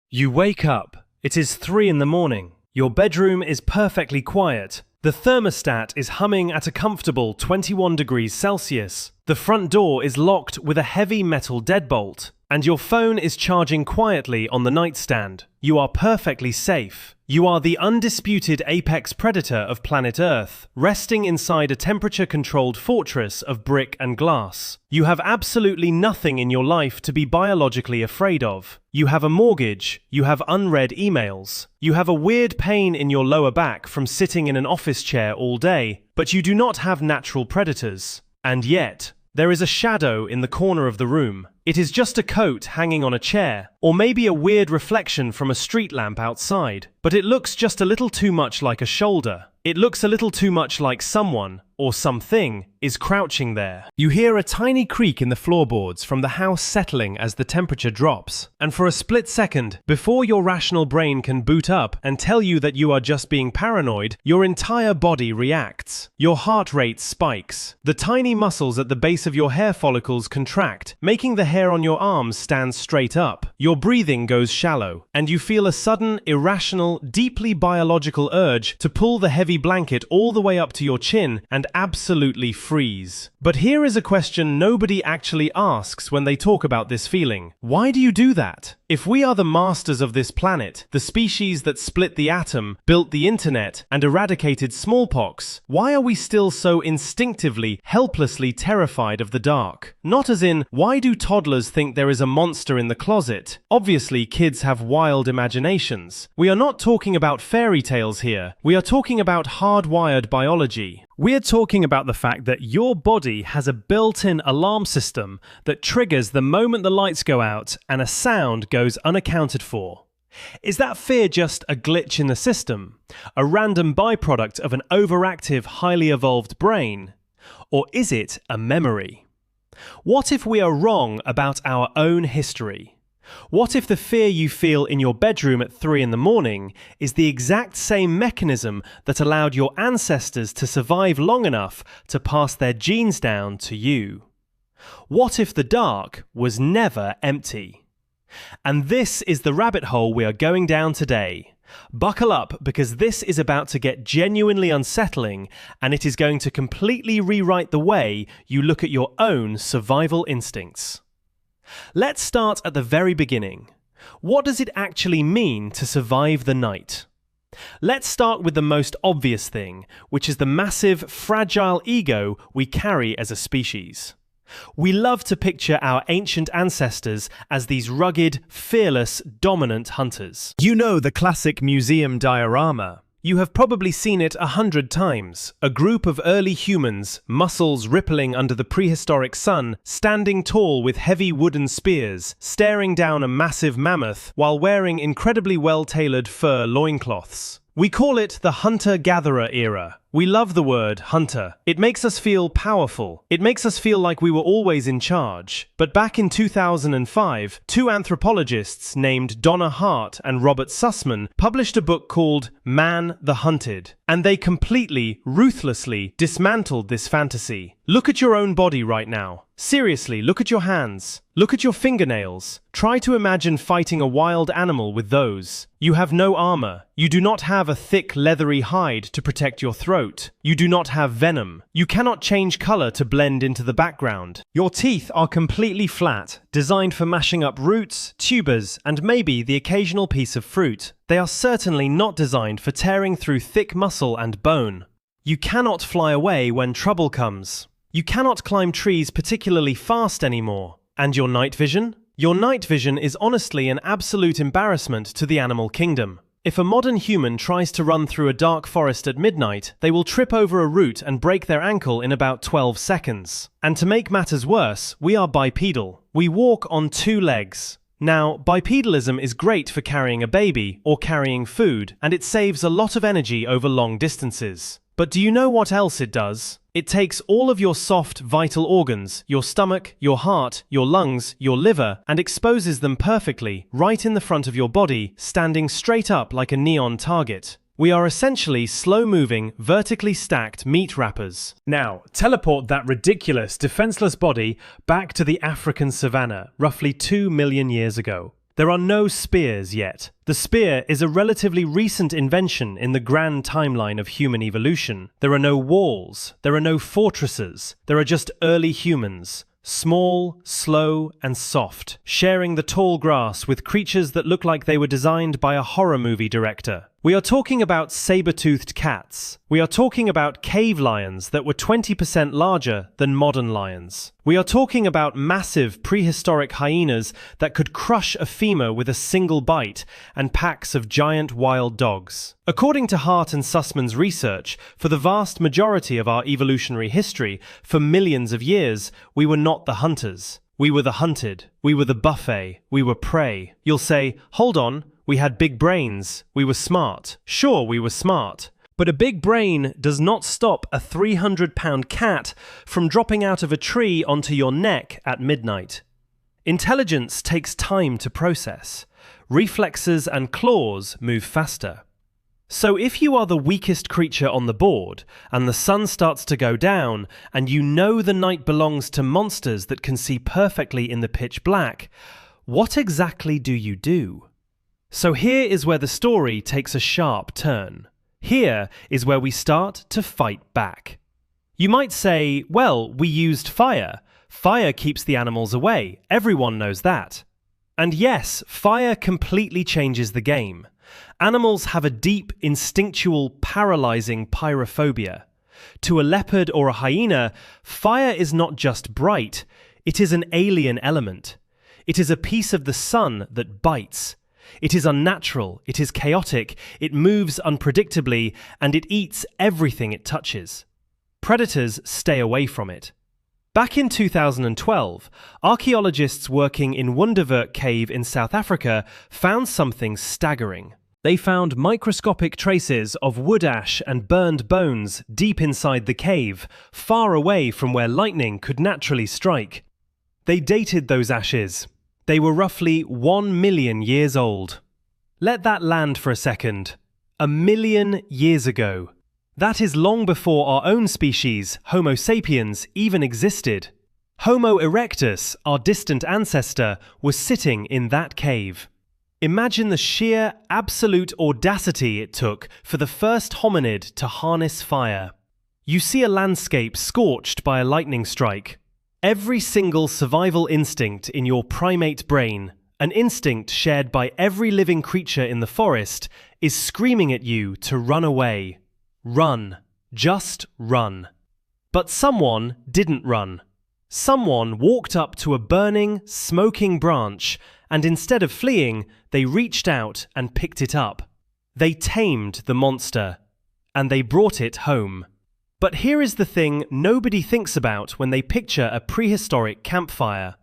You wake up. It is 3 in the morning. Your bedroom is perfectly quiet. The thermostat is humming at a comfortable 21 degrees Celsius. The front door is locked with a heavy metal deadbolt, and your phone is charging quietly on the nightstand. You are perfectly safe. You are the undisputed apex predator of planet Earth, resting inside a temperature-controlled fortress of brick and glass. You have absolutely nothing in your life to be biologically afraid of. You have a mortgage. You have unread emails. You have a weird pain in your lower back from sitting in an office chair all day, but you do not have natural predators. And yet, there is a shadow in the corner of the room. It is just a coat hanging on a chair, or maybe a weird reflection from a street lamp outside, but it looks just a little too much like a shoulder. It looks a little too much like someone, or something, is crouching there. You hear a tiny creak in the floorboards from the house settling as the temperature drops, and for a split second, before your rational brain can boot up and tell you that you are just being paranoid, your entire body reacts. Your heart rate spikes. The tiny muscles at the base of your hair follicles contract, making the hair on your arms stand straight up. Your breathing goes shallow, and you feel a sudden, irrational, deeply biological urge to pull the heavy blanket all the way up to your chin and absolutely freeze. But here is a question nobody actually asks when they talk about this feeling. Why do you do that? If we are the masters of this planet, the species that split the atom, built the internet, and eradicated smallpox, why are we still so instinctively, helplessly terrified of the dark? Not as in, why do toddlers think there is a monster in the closet? Obviously, kids have wild imaginations. We are not talking about fairy tales here. We are talking about hardwired biology. We're talking about the fact that your body has a built-in alarm system that triggers the moment the lights go out and a sound goes unaccounted for. Is that fear just a glitch in the system, a random byproduct of an overactive, highly evolved brain? Or is it a memory? What if we are wrong about our own history? What if the fear you feel in your bedroom at 3 in the morning is the exact same mechanism that allowed your ancestors to survive long enough to pass their genes down to you? What if the dark was never empty? And this is the rabbit hole we are going down today. Buckle up, because this is about to get genuinely unsettling, and it is going to completely rewrite the way you look at your own survival instincts. Let's start at the very beginning. What does it actually mean to survive the night? Let's start with the most obvious thing, which is the massive, fragile ego we carry as a species. We love to picture our ancient ancestors as these rugged, fearless, dominant hunters. You know the classic museum diorama. You have probably seen it 100 times. A group of early humans, muscles rippling under the prehistoric sun, standing tall with heavy wooden spears, staring down a massive mammoth while wearing incredibly well-tailored fur loincloths. We call it the hunter-gatherer era. We love the word hunter. It makes us feel powerful. It makes us feel like we were always in charge. But back in 2005, two anthropologists named Donna Hart and Robert Sussman published a book called Man the Hunted, and they completely, ruthlessly dismantled this fantasy. Look at your own body right now. Seriously, look at your hands. Look at your fingernails. Try to imagine fighting a wild animal with those. You have no armor. You do not have a thick, leathery hide to protect your throat. You do not have venom. You cannot change color to blend into the background. Your teeth are completely flat, designed for mashing up roots, tubers, and maybe the occasional piece of fruit. They are certainly not designed for tearing through thick muscle and bone. You cannot fly away when trouble comes. You cannot climb trees particularly fast anymore. And your night vision? Your night vision is honestly an absolute embarrassment to the animal kingdom. If a modern human tries to run through a dark forest at midnight, they will trip over a root and break their ankle in about 12 seconds. And to make matters worse, we are bipedal. We walk on 2 legs. Now, bipedalism is great for carrying a baby or carrying food, and it saves a lot of energy over long distances. But do you know what else it does? It takes all of your soft, vital organs, your stomach, your heart, your lungs, your liver, and exposes them perfectly, right in the front of your body, standing straight up like a neon target. We are essentially slow-moving, vertically stacked meat wrappers. Now, teleport that ridiculous, defenseless body back to the African savanna, roughly 2 million years ago. There are no spears yet. The spear is a relatively recent invention in the grand timeline of human evolution. There are no walls. There are no fortresses. There are just early humans. Small, slow, and soft, sharing the tall grass with creatures that look like they were designed by a horror movie director. We are talking about saber-toothed cats. We are talking about cave lions that were 20% larger than modern lions. We are talking about massive prehistoric hyenas that could crush a femur with a single bite, and packs of giant wild dogs. According to Hart and Sussman's research, for the vast majority of our evolutionary history, for millions of years, we were not the hunters. We were the hunted. We were the buffet. We were prey. You'll say, hold on, we had big brains. We were smart. Sure, we were smart. But a big brain does not stop a 300-pound cat from dropping out of a tree onto your neck at midnight. Intelligence takes time to process. Reflexes and claws move faster. So if you are the weakest creature on the board, and the sun starts to go down, and you know the night belongs to monsters that can see perfectly in the pitch black, what exactly do you do? So here is where the story takes a sharp turn. Here is where we start to fight back. You might say, well, we used fire. Fire keeps the animals away. Everyone knows that. And yes, fire completely changes the game. Animals have a deep, instinctual, paralyzing pyrophobia. To a leopard or a hyena, fire is not just bright, it is an alien element. It is a piece of the sun that bites. It is unnatural, it is chaotic, it moves unpredictably, and it eats everything it touches. Predators stay away from it. Back in 2012, archaeologists working in Wonderwerk Cave in South Africa found something staggering. They found microscopic traces of wood ash and burned bones deep inside the cave, far away from where lightning could naturally strike. They dated those ashes. They were roughly 1 million years old. Let that land for a second. 1 million years ago. That is long before our own species, Homo sapiens, even existed. Homo erectus, our distant ancestor, was sitting in that cave. Imagine the sheer, absolute audacity it took for the first hominid to harness fire. You see a landscape scorched by a lightning strike. Every single survival instinct in your primate brain, an instinct shared by every living creature in the forest, is screaming at you to run away. Run. Just run. But someone didn't run. Someone walked up to a burning, smoking branch, and instead of fleeing, they reached out and picked it up. They tamed the monster, and they brought it home. But here is the thing nobody thinks about when they picture a prehistoric campfire.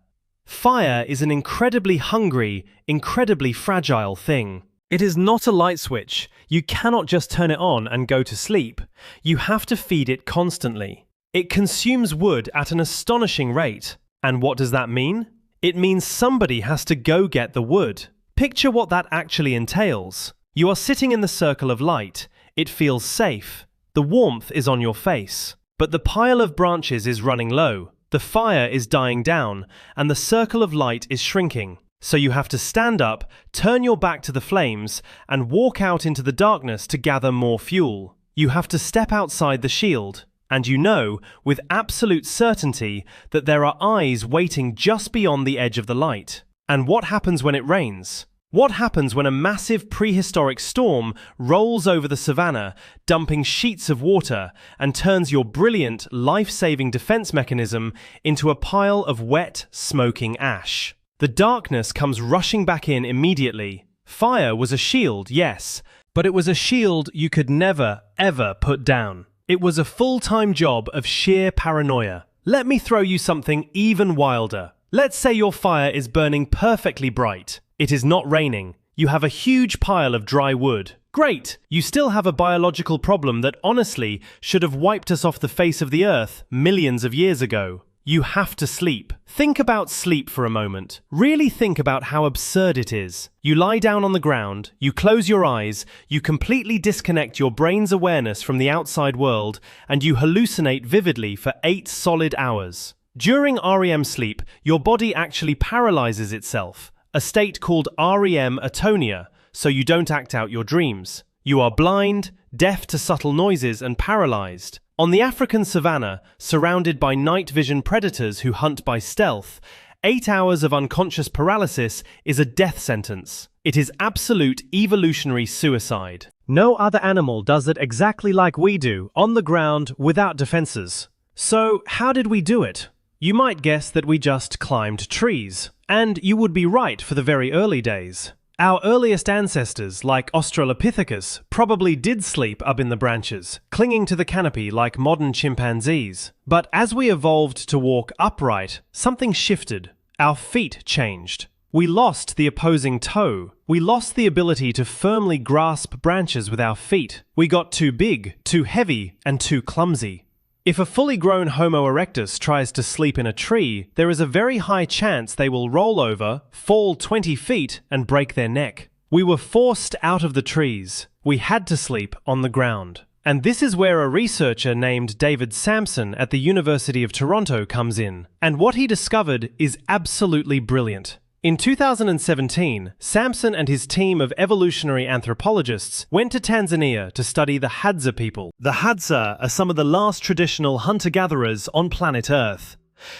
Fire is an incredibly hungry, incredibly fragile thing. It is not a light switch. You cannot just turn it on and go to sleep. You have to feed it constantly. It consumes wood at an astonishing rate. And what does that mean? It means somebody has to go get the wood. Picture what that actually entails. You are sitting in the circle of light. It feels safe. The warmth is on your face. But the pile of branches is running low. The fire is dying down, and the circle of light is shrinking. So you have to stand up, turn your back to the flames, and walk out into the darkness to gather more fuel. You have to step outside the shield. And you know, with absolute certainty, that there are eyes waiting just beyond the edge of the light. And what happens when it rains? What happens when a massive prehistoric storm rolls over the savannah, dumping sheets of water, and turns your brilliant, life-saving defense mechanism into a pile of wet, smoking ash? The darkness comes rushing back in immediately. Fire was a shield, yes, but it was a shield you could never, ever put down. It was a full-time job of sheer paranoia. Let me throw you something even wilder. Let's say your fire is burning perfectly bright. It is not raining. You have a huge pile of dry wood. Great! You still have a biological problem that honestly should have wiped us off the face of the earth millions of years ago. You have to sleep. Think about sleep for a moment. Really think about how absurd it is. You lie down on the ground, you close your eyes, you completely disconnect your brain's awareness from the outside world, and you hallucinate vividly for 8 solid hours. During REM sleep, your body actually paralyzes itself. a state called REM atonia, so you don't act out your dreams. You are blind, deaf to subtle noises, and paralyzed. On the African savanna, surrounded by night vision predators who hunt by stealth, 8 hours of unconscious paralysis is a death sentence. It is absolute evolutionary suicide. No other animal does it exactly like we do, on the ground, without defenses. So, how did we do it? You might guess that we just climbed trees. And you would be right for the very early days. Our earliest ancestors, like Australopithecus, probably did sleep up in the branches, clinging to the canopy like modern chimpanzees. But as we evolved to walk upright, something shifted. Our feet changed. We lost the opposing toe. We lost the ability to firmly grasp branches with our feet. We got too big, too heavy, and too clumsy. If a fully grown Homo erectus tries to sleep in a tree, there is a very high chance they will roll over, fall 20 feet, and break their neck. We were forced out of the trees. We had to sleep on the ground. And this is where a researcher named David Sampson at the University of Toronto comes in. And what he discovered is absolutely brilliant. In 2017, Sampson and his team of evolutionary anthropologists went to Tanzania to study the Hadza people. The Hadza are some of the last traditional hunter-gatherers on planet Earth.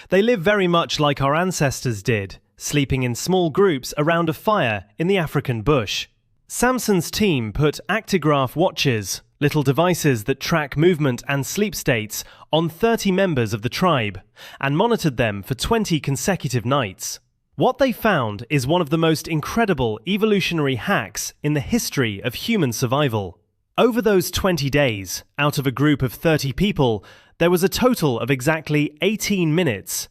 They live very much like our ancestors did, sleeping in small groups around a fire in the African bush. Sampson's team put actigraph watches, little devices that track movement and sleep states, on 30 members of the tribe, and monitored them for 20 consecutive nights. What they found is one of the most incredible evolutionary hacks in the history of human survival. Over those 20 days, out of a group of 30 people, there was a total of exactly 18 minutes.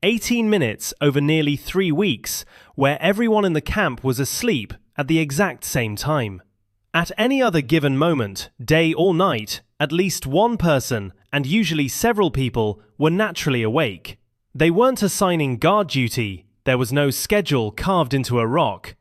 18 minutes over nearly 3 weeks, where everyone in the camp was asleep at the exact same time. At any other given moment, day or night, at least one person, and usually several people, were naturally awake. They weren't assigning guard duty. There was no schedule carved into a rock.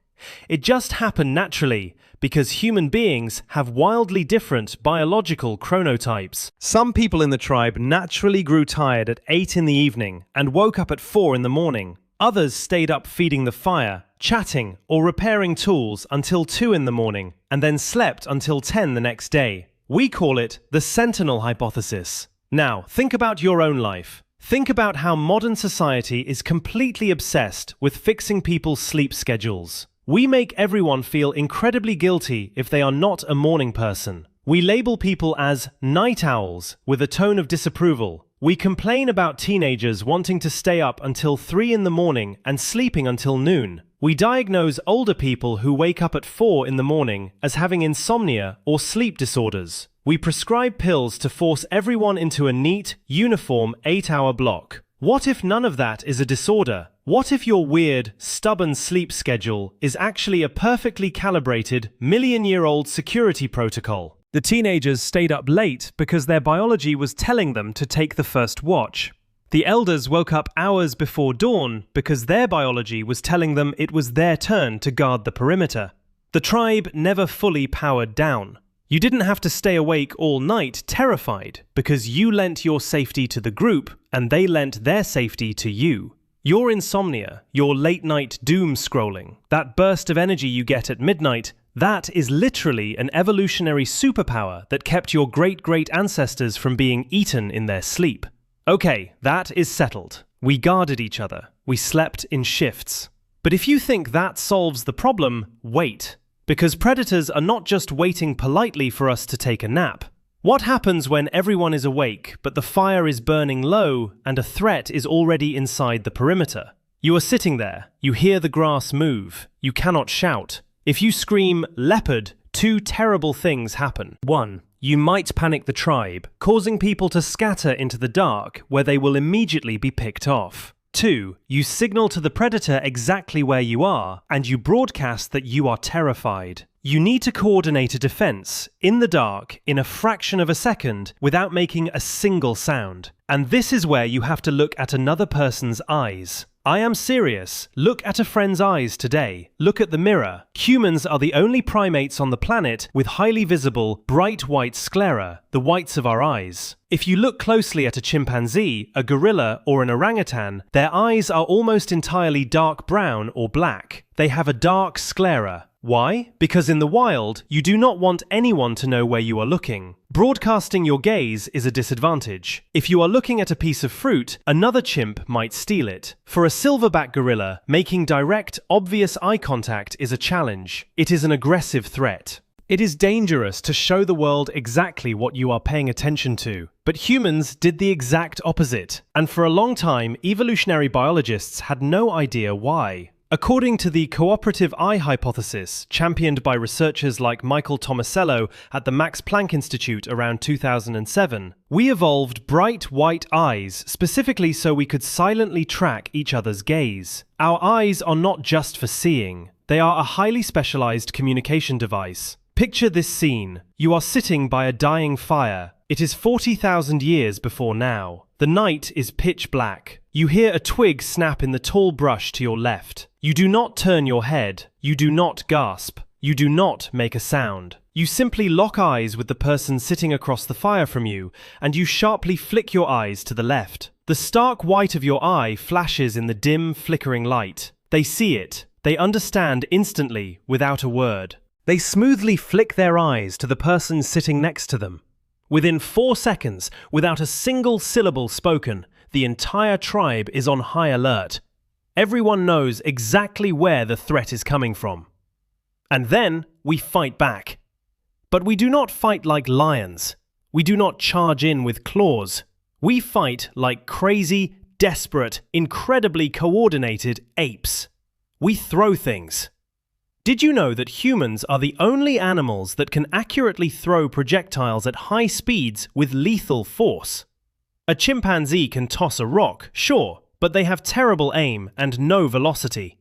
It just happened naturally, because human beings have wildly different biological chronotypes. Some people in the tribe naturally grew tired at 8 in the evening and woke up at 4 in the morning. Others stayed up feeding the fire, chatting, or repairing tools until 2 in the morning, and then slept until 10 the next day. We call it the Sentinel hypothesis. Now, think about your own life. Think about how modern society is completely obsessed with fixing people's sleep schedules. We make everyone feel incredibly guilty if they are not a morning person. We label people as night owls with a tone of disapproval. We complain about teenagers wanting to stay up until 3 in the morning and sleeping until noon. We diagnose older people who wake up at 4 in the morning as having insomnia or sleep disorders. We prescribe pills to force everyone into a neat, uniform 8-hour block. What if none of that is a disorder? What if your weird, stubborn sleep schedule is actually a perfectly calibrated, million-year-old security protocol? The teenagers stayed up late because their biology was telling them to take the first watch. The elders woke up hours before dawn because their biology was telling them it was their turn to guard the perimeter. The tribe never fully powered down. You didn't have to stay awake all night terrified because you lent your safety to the group and they lent their safety to you. Your insomnia, your late-night doom scrolling, that burst of energy you get at midnight, that is literally an evolutionary superpower that kept your great-great ancestors from being eaten in their sleep. Okay, that is settled. We guarded each other. We slept in shifts. But if you think that solves the problem, wait. Because predators are not just waiting politely for us to take a nap. What happens when everyone is awake, but the fire is burning low and a threat is already inside the perimeter? You are sitting there. You hear the grass move. You cannot shout. If you scream leopard, 2 terrible things happen. 1. You might panic the tribe, causing people to scatter into the dark, where they will immediately be picked off. 2. You signal to the predator exactly where you are, and you broadcast that you are terrified. You need to coordinate a defense, in the dark, in a fraction of a second, without making a single sound. And this is where you have to look at another person's eyes. I am serious. Look at a friend's eyes today. Look at the mirror. Humans are the only primates on the planet with highly visible, bright white sclera, the whites of our eyes. If you look closely at a chimpanzee, a gorilla, or an orangutan, their eyes are almost entirely dark brown or black. They have a dark sclera. Why? Because in the wild, you do not want anyone to know where you are looking. Broadcasting your gaze is a disadvantage. If you are looking at a piece of fruit, another chimp might steal it. For a silverback gorilla, making direct, obvious eye contact is a challenge. It is an aggressive threat. It is dangerous to show the world exactly what you are paying attention to. But humans did the exact opposite. And for a long time, evolutionary biologists had no idea why. According to the cooperative eye hypothesis, championed by researchers like Michael Tomasello at the Max Planck Institute around 2007, we evolved bright white eyes specifically so we could silently track each other's gaze. Our eyes are not just for seeing, they are a highly specialized communication device. Picture this scene. You are sitting by a dying fire. It is 40,000 years before now. The night is pitch black. You hear a twig snap in the tall brush to your left. You do not turn your head. You do not gasp. You do not make a sound. You simply lock eyes with the person sitting across the fire from you, and you sharply flick your eyes to the left. The stark white of your eye flashes in the dim, flickering light. They see it. They understand instantly, without a word. They smoothly flick their eyes to the person sitting next to them. Within 4 seconds, without a single syllable spoken, the entire tribe is on high alert. Everyone knows exactly where the threat is coming from. And then we fight back. But we do not fight like lions. We do not charge in with claws. We fight like crazy, desperate, incredibly coordinated apes. We throw things. Did you know that humans are the only animals that can accurately throw projectiles at high speeds with lethal force? A chimpanzee can toss a rock, sure, but they have terrible aim and no velocity.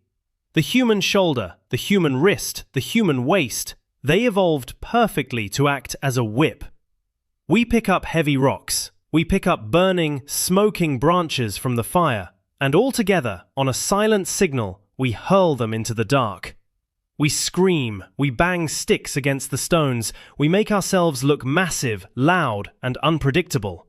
The human shoulder, the human wrist, the human waist, they evolved perfectly to act as a whip. We pick up heavy rocks. We pick up burning, smoking branches from the fire, and all together, on a silent signal, we hurl them into the dark. We scream, we bang sticks against the stones, we make ourselves look massive, loud, and unpredictable.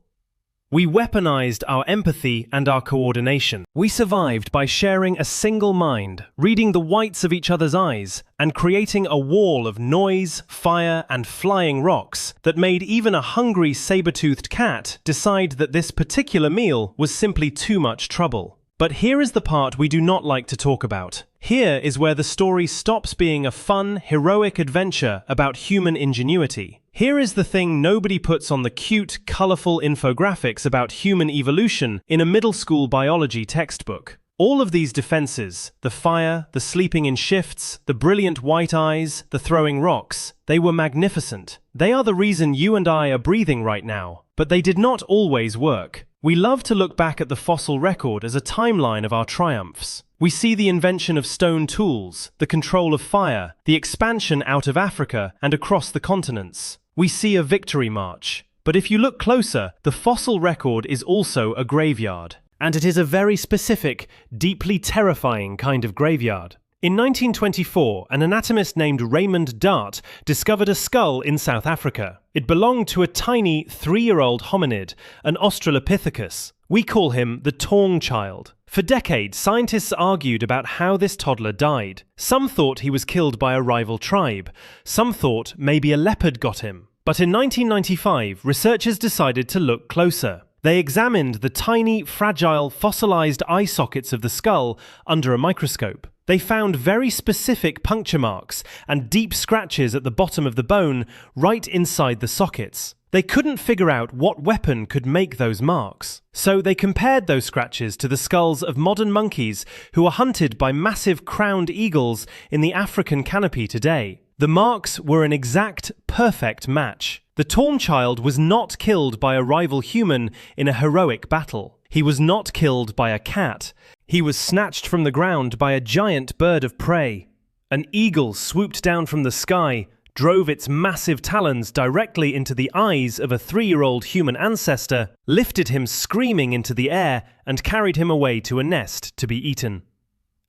We weaponized our empathy and our coordination. We survived by sharing a single mind, reading the whites of each other's eyes, and creating a wall of noise, fire, and flying rocks that made even a hungry saber-toothed cat decide that this particular meal was simply too much trouble. But here is the part we do not like to talk about. Here is where the story stops being a fun, heroic adventure about human ingenuity. Here is the thing nobody puts on the cute, colorful infographics about human evolution in a middle school biology textbook. All of these defenses, the fire, the sleeping in shifts, the brilliant white eyes, the throwing rocks, they were magnificent. They are the reason you and I are breathing right now. But they did not always work. We love to look back at the fossil record as a timeline of our triumphs. We see the invention of stone tools, the control of fire, the expansion out of Africa and across the continents. We see a victory march. But if you look closer, the fossil record is also a graveyard. And it is a very specific, deeply terrifying kind of graveyard. In 1924, an anatomist named Raymond Dart discovered a skull in South Africa. It belonged to a tiny 3-year-old hominid, an Australopithecus. We call him the Taung child. For decades, scientists argued about how this toddler died. Some thought he was killed by a rival tribe. Some thought maybe a leopard got him. But in 1995, researchers decided to look closer. They examined the tiny, fragile, fossilized eye sockets of the skull under a microscope. They found very specific puncture marks and deep scratches at the bottom of the bone right inside the sockets. They couldn't figure out what weapon could make those marks. So they compared those scratches to the skulls of modern monkeys who are hunted by massive crowned eagles in the African canopy today. The marks were an exact, perfect match. The Taung child was not killed by a rival human in a heroic battle. He was not killed by a cat. He was snatched from the ground by a giant bird of prey. An eagle swooped down from the sky, drove its massive talons directly into the eyes of a 3-year-old human ancestor, lifted him screaming into the air, and carried him away to a nest to be eaten.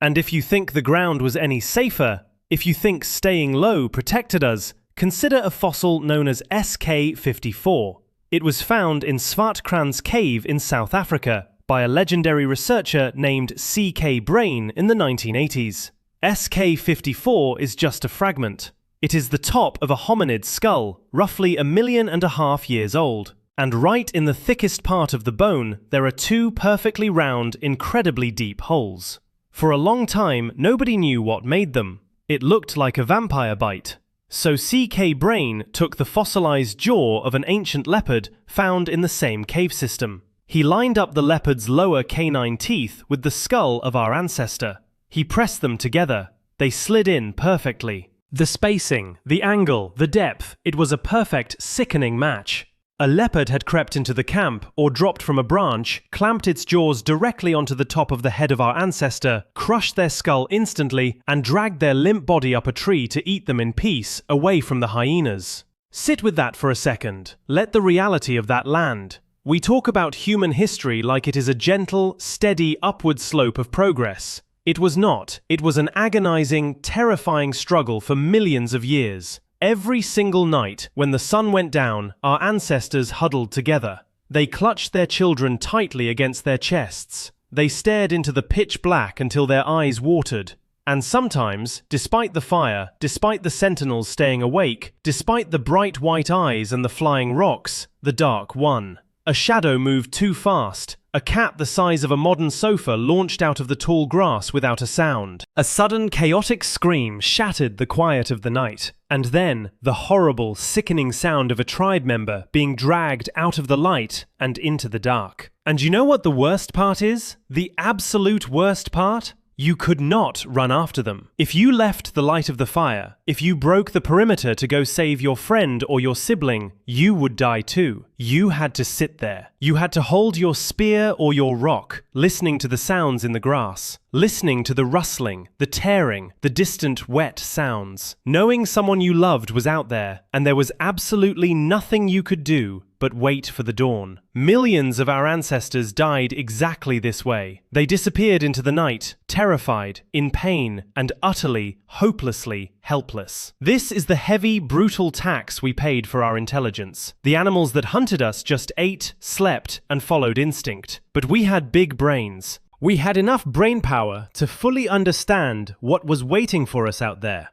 And if you think the ground was any safer, if you think staying low protected us, consider a fossil known as SK54. It was found in Swartkrans Cave in South Africa by a legendary researcher named C.K. Brain in the 1980s. SK54 is just a fragment. It is the top of a hominid skull, roughly 1.5 million years old. And right in the thickest part of the bone, there are two perfectly round, incredibly deep holes. For a long time, nobody knew what made them. It looked like a vampire bite. So CK Brain took the fossilized jaw of an ancient leopard found in the same cave system. He lined up the leopard's lower canine teeth with the skull of our ancestor. He pressed them together. They slid in perfectly. The spacing, the angle, the depth, it was a perfect, sickening match. A leopard had crept into the camp or dropped from a branch, clamped its jaws directly onto the top of the head of our ancestor, crushed their skull instantly, and dragged their limp body up a tree to eat them in peace, away from the hyenas. Sit with that for a second. Let the reality of that land. We talk about human history like it is a gentle, steady, upward slope of progress. It was not. It was an agonizing, terrifying struggle for millions of years. Every single night, when the sun went down, our ancestors huddled together. They clutched their children tightly against their chests. They stared into the pitch black until their eyes watered. And sometimes, despite the fire, despite the sentinels staying awake, despite the bright white eyes and the flying rocks, the dark won. A shadow moved too fast. A cat the size of a modern sofa launched out of the tall grass without a sound. A sudden, chaotic scream shattered the quiet of the night. And then, the horrible, sickening sound of a tribe member being dragged out of the light and into the dark. And you know what the worst part is? The absolute worst part? You could not run after them. If you left the light of the fire, if you broke the perimeter to go save your friend or your sibling, you would die too. You had to sit there. You had to hold your spear or your rock, listening to the sounds in the grass, listening to the rustling, the tearing, the distant wet sounds, knowing someone you loved was out there, and there was absolutely nothing you could do but wait for the dawn. Millions of our ancestors died exactly this way. They disappeared into the night, terrified, in pain, and utterly, hopelessly helpless. This is the heavy, brutal tax we paid for our intelligence. The animals that hunted us just ate, slept, and followed instinct. But we had big brains. We had enough brain power to fully understand what was waiting for us out there.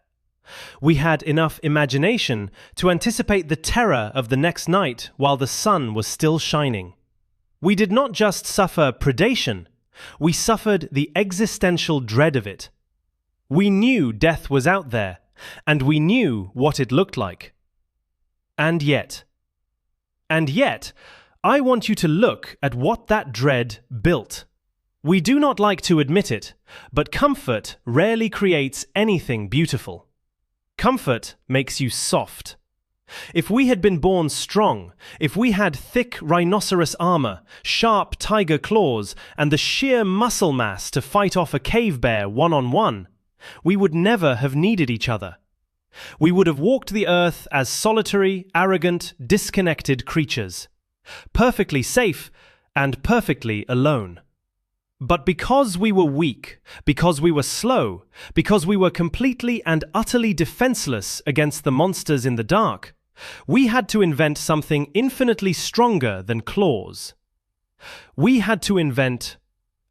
We had enough imagination to anticipate the terror of the next night while the sun was still shining. We did not just suffer predation, we suffered the existential dread of it. We knew death was out there, and we knew what it looked like. And yet, I want you to look at what that dread built. We do not like to admit it, but comfort rarely creates anything beautiful. Comfort makes you soft. If we had been born strong, if we had thick rhinoceros armor, sharp tiger claws, and the sheer muscle mass to fight off a cave bear one-on-one, we would never have needed each other. We would have walked the earth as solitary, arrogant, disconnected creatures, perfectly safe and perfectly alone. But because we were weak, because we were slow, because we were completely and utterly defenseless against the monsters in the dark, we had to invent something infinitely stronger than claws. We had to invent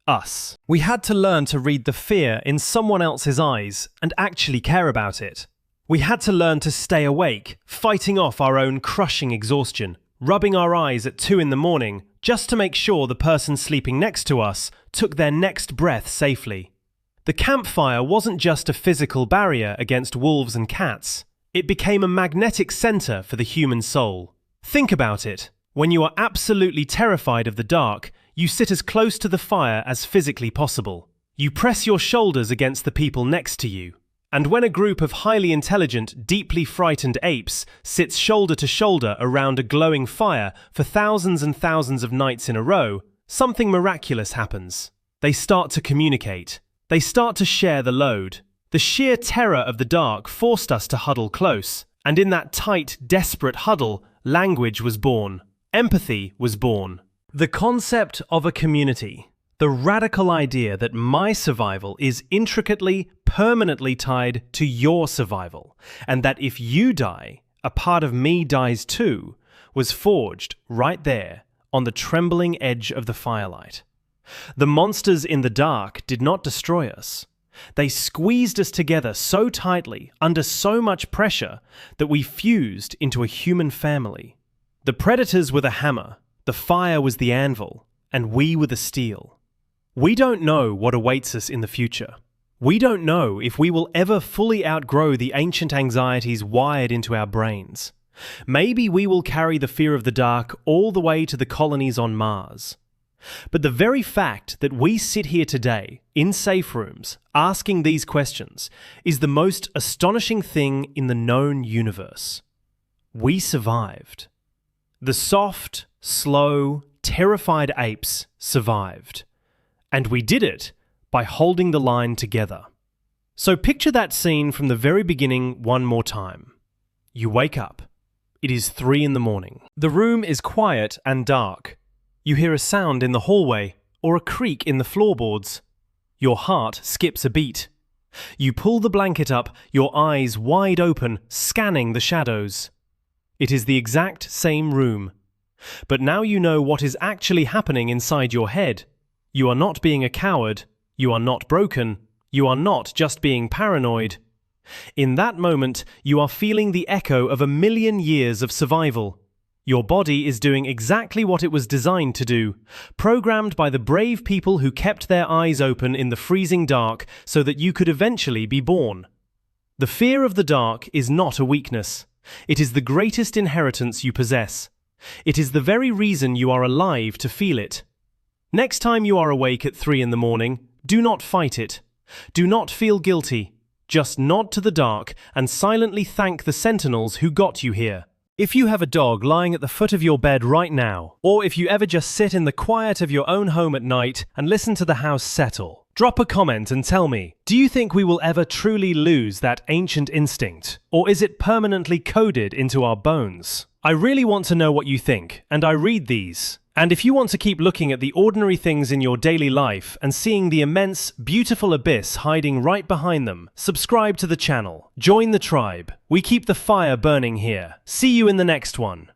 us. We had to learn to read the fear in someone else's eyes and actually care about it. We had to learn to stay awake, fighting off our own crushing exhaustion, rubbing our eyes at 2 a.m, just to make sure the person sleeping next to us took their next breath safely. The campfire wasn't just a physical barrier against wolves and cats. It became a magnetic center for the human soul. Think about it. When you are absolutely terrified of the dark, you sit as close to the fire as physically possible. You press your shoulders against the people next to you. And when a group of highly intelligent, deeply frightened apes sits shoulder to shoulder around a glowing fire for thousands and thousands of nights in a row, something miraculous happens. They start to communicate. They start to share the load. The sheer terror of the dark forced us to huddle close, and in that tight, desperate huddle, language was born. Empathy was born. The concept of a community. The radical idea that my survival is intricately, permanently tied to your survival, and that if you die, a part of me dies too, was forged right there on the trembling edge of the firelight. The monsters in the dark did not destroy us. They squeezed us together so tightly, under so much pressure, that we fused into a human family. The predators were the hammer, the fire was the anvil, and we were the steel. We don't know what awaits us in the future. We don't know if we will ever fully outgrow the ancient anxieties wired into our brains. Maybe we will carry the fear of the dark all the way to the colonies on Mars. But the very fact that we sit here today, in safe rooms, asking these questions, is the most astonishing thing in the known universe. We survived. The soft, slow, terrified apes survived. And we did it by holding the line together. So picture that scene from the very beginning one more time. You wake up. It is 3 a.m. The room is quiet and dark. You hear a sound in the hallway or a creak in the floorboards. Your heart skips a beat. You pull the blanket up, your eyes wide open, scanning the shadows. It is the exact same room. But now you know what is actually happening inside your head. You are not being a coward. You are not broken. You are not just being paranoid. In that moment, you are feeling the echo of 1,000,000 years of survival. Your body is doing exactly what it was designed to do, programmed by the brave people who kept their eyes open in the freezing dark so that you could eventually be born. The fear of the dark is not a weakness. It is the greatest inheritance you possess. It is the very reason you are alive to feel it. Next time you are awake at 3 a.m, do not fight it. Do not feel guilty. Just nod to the dark and silently thank the sentinels who got you here. If you have a dog lying at the foot of your bed right now, or if you ever just sit in the quiet of your own home at night and listen to the house settle, drop a comment and tell me, do you think we will ever truly lose that ancient instinct, or is it permanently coded into our bones? I really want to know what you think, and I read these. And if you want to keep looking at the ordinary things in your daily life and seeing the immense, beautiful abyss hiding right behind them, subscribe to the channel. Join the tribe. We keep the fire burning here. See you in the next one.